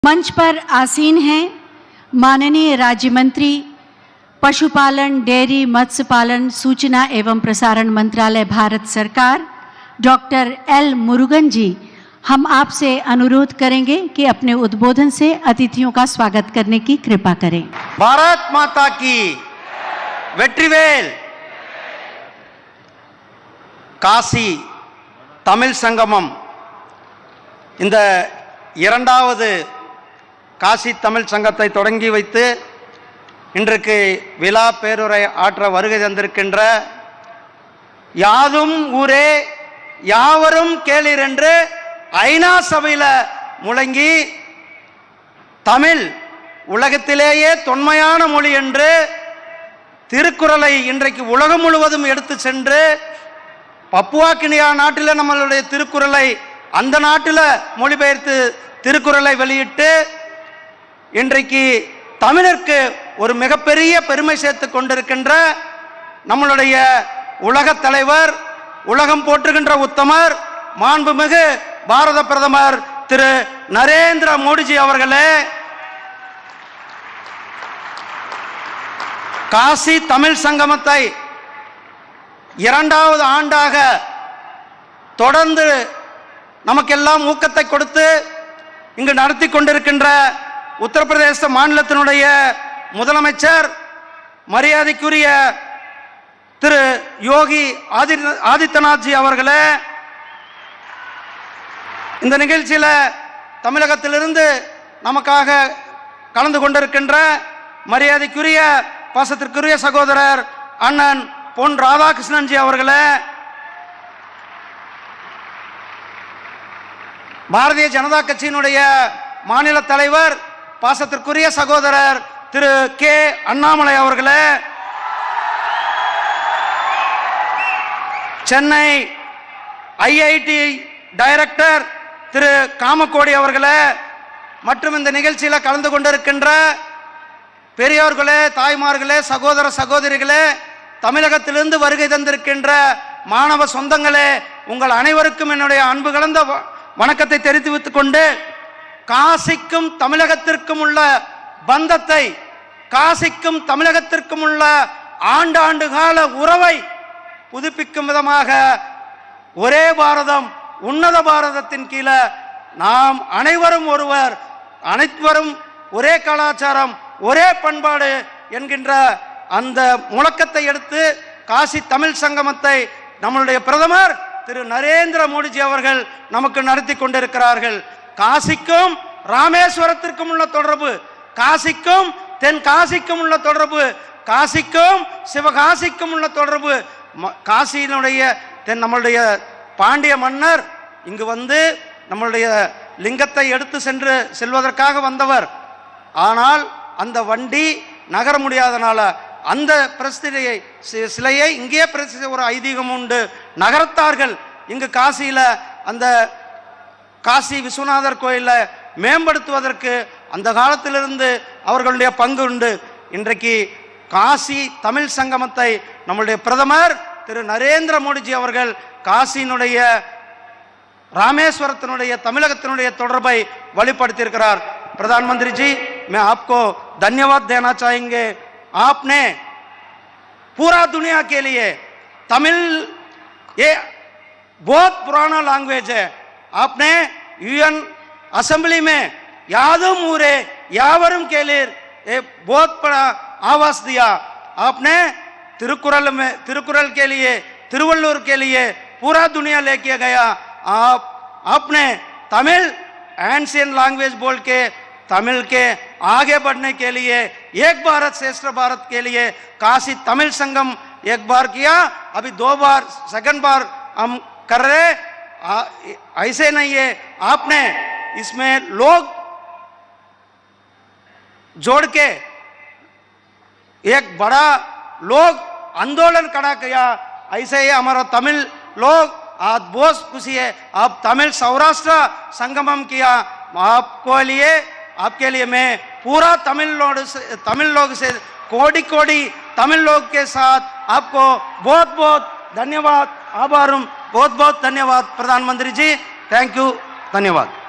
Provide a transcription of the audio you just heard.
मंच पर आसीन हैं माननीय राज्य मंत्री पशुपालन, डेयरी, मत्स्य पालन, सूचना एवं प्रसारण मंत्रालय, भारत सरकार, डॉक्टर एल मुरुगन जी। हम आपसे अनुरोध करेंगे कि अपने उद्बोधन से अतिथियों का स्वागत करने की कृपा करें। भारत माता की வெற்றிவேல்। காசி தமிழ் சங்கமம் இந்த இரண்டாவது காசி தமிழ் சங்கத்தை தொடங்கி வைத்து இன்றைக்கு விழா பேருரை ஆற்ற வருகை தந்திருக்கின்ற யாதும் ஊரே யாவரும் கேளீர் என்று ஐநா சபையில் முழங்கி தமிழ் உலகத்திலேயே தொன்மையான மொழி என்று திருக்குறளை இன்றைக்கு உலகம் முழுவதும் எடுத்து சென்று பப்புவா கினியா நாட்டில் நம்மளுடைய திருக்குறளை அந்த நாட்டில் மொழிபெயர்த்து திருக்குறளை வெளியிட்டு இன்றைக்கு தமிழருக்கு ஒரு மிகப்பெரிய பெருமை சேர்த்து கொண்டிருக்கின்ற நம்மளுடைய உலகத் தலைவர், உலகம் போற்றுகின்ற உத்தமர், மாண்புமிகு பாரத பிரதமர் திரு நரேந்திர மோடிஜி அவர்களே, காசி தமிழ் சங்கமத்தை இரண்டாவது ஆண்டாக தொடர்ந்து நமக்கெல்லாம் ஊக்கத்தை கொடுத்து இங்கு நடத்தி கொண்டிருக்கின்ற உத்தரப்பிரதேச மாநிலத்தினுடைய முதலமைச்சர் மரியாதைக்குரிய திரு யோகி ஆதித்யநாத்ஜி அவர்களே, இந்த நிகழ்ச்சியில் தமிழகத்திலிருந்து நமக்காக கலந்து கொண்டிருக்கின்ற மரியாதைக்குரிய பாசத்திற்குரிய சகோதரர் அண்ணன் பொன் ராதாகிருஷ்ணன்ஜி அவர்களே, பாரதிய ஜனதா கட்சியினுடைய மாநில தலைவர் பாசத்திற்குரிய சகோதரர் திரு கே அண்ணாமலை அவர்களே, சென்னை ஐஐடி டைரக்டர் திரு காமக்கோடி அவர்களே, மற்றும் இந்த நிகழ்ச்சியில் கலந்து கொண்டிருக்கின்ற பெரியோர்களே, தாய்மார்களே, சகோதர சகோதரிகளே, தமிழகத்திலிருந்து வருகை தந்திருக்கின்ற மாணவ சொந்தங்களே, உங்கள் அனைவருக்கும் என்னுடைய அன்பு கலந்த வணக்கத்தை தெரிவித்துக் கொண்டு, காசிக்கும் தமிழகத்திற்கும் உள்ள பந்தத்தை, காசிக்கும் தமிழகத்திற்கும் உள்ள ஆண்டாண்டு கால உறவை புதுப்பிக்கும் விதமாக ஒரே பாரதம் உன்னத பாரதத்தின் கீழே நாம் அனைவரும் ஒருவர், அனைவரும் ஒரே கலாச்சாரம், ஒரே பண்பாடு என்கின்ற அந்த முழக்கத்தை எடுத்து காசி தமிழ் சங்கமத்தை நம்மளுடைய பிரதமர் திரு நரேந்திர மோடிஜி அவர்கள் நமக்கு நடத்தி கொண்டிருக்கிறார்கள். காசிக்கும் ராமேஸ்வரத்திற்கும் உள்ள தொடர்பு, காசிக்கும் தென் காசிக்கும் உள்ள தொடர்பு, காசிக்கும் சிவகாசிக்கும் உள்ள தொடர்பு, காசியினுடைய நம்மளுடைய பாண்டிய மன்னர் இங்கு வந்து நம்மளுடைய லிங்கத்தை எடுத்து செல்வதற்காக வந்தவர். ஆனால் அந்த வண்டி நகர முடியாதனால அந்த பிரஸ்தியை சிலையை இங்கே ஒரு ஐதீகம் உண்டு, நகரத்தார்கள் இங்கு காசியில் அந்த காசி விஸ்வநாதர் கோயிலை மேம்படுத்துவதற்கு அந்த காலத்திலிருந்து அவர்களுடைய பங்கு உண்டு. இன்றைக்கு காசி தமிழ் சங்கமத்தை நம்முடைய பிரதமர் திரு நரேந்திர மோடிஜி அவர்கள் காசியினுடைய ராமேஸ்வரத்தினுடைய தமிழகத்தினுடைய தொடர்பை வலுப்படுத்தியிருக்கிறார். प्रधानमंत्री जी, मैं आपको धन्यवाद देना चाहेंगे। आपने पूरा दुनिया के लिए तमिल ये बहुत पुराना लैंग्वेज है, आपने यूएन असेंबली में यादुम ऊरे यावरुम केलीर ये बहुत बड़ा आवाज दिया। आपने तिरुकुरल के लिए, तिरुवल्लुवर के लिए पूरा दुनिया लेके गया। आपने तमिल एंशियंट लैंग्वेज बोल के तमिल के आगे बढ़ने के लिए, एक भारत श्रेष्ठ भारत के लिए काशी तमिल संगम एक बार किया, अभी 2 बार, सेकंड बार हम कर रहे। ऐसे नहीं है, आपने इसमें लोग जोड़ के एक बड़ा लोग आंदोलन खड़ा किया। ऐसे ही हमारा तमिल लोग आज बहुत खुशी है। आप तमिल सौराष्ट्र संगमम किया, आपके लिए मैं पूरा तमिल लोग से कोटि तमिल लोग के साथ आपको बहुत बहुत धन्यवाद, आभार, बहुत बहुत धन्यवाद प्रधानमंत्री जी, थैंक यू, धन्यवाद।